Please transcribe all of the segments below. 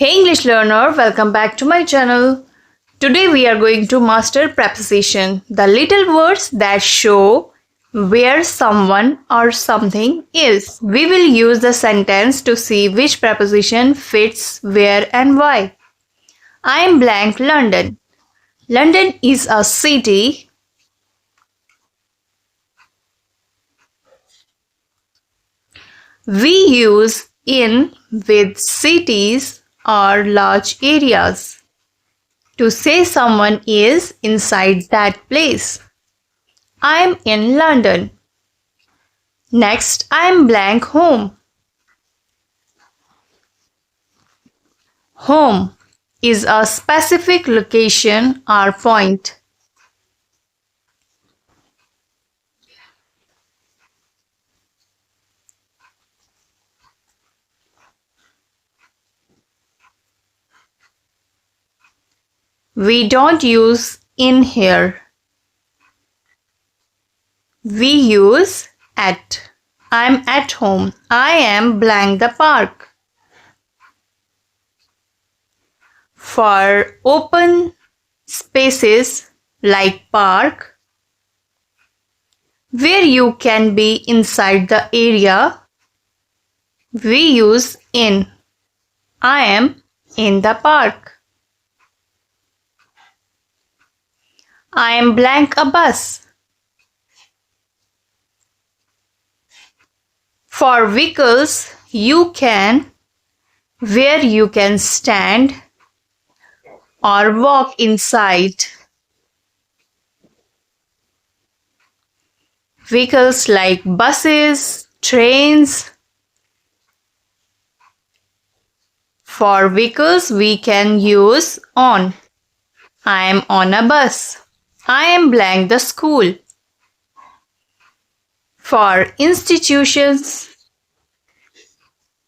Hey English learner, welcome back to my channel. Today we are going to master preposition, the little words that show where someone or something is. We will use the sentence to see which preposition fits where and why. I am blank London. London is a city. We use in with cities or large areas to say someone is inside that place. I'm in London. Next, I'm blank home. Home is a specific location or point. We don't use in here. We use at. I'm at home. I am blank the park. For open spaces like park, where you can be inside the area, we use in. I am in the park. I am blank a bus. For vehicles, where you can stand or walk inside. Vehicles like buses, trains. For vehicles, we can use on. I am on a bus. I am blank the school. For institutions,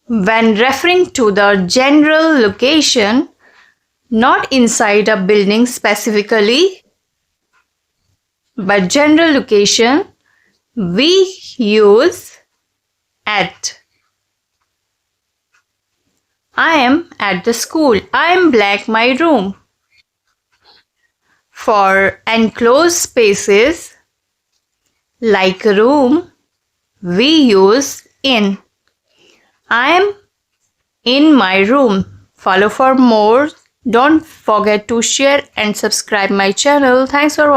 when referring to the general location, not inside a building specifically, but general location, we use at. I am at the school. I am blank my room. For enclosed spaces like room, we use in. I am in my room. Follow for more. Don't forget to share and subscribe my channel. Thanks for watching.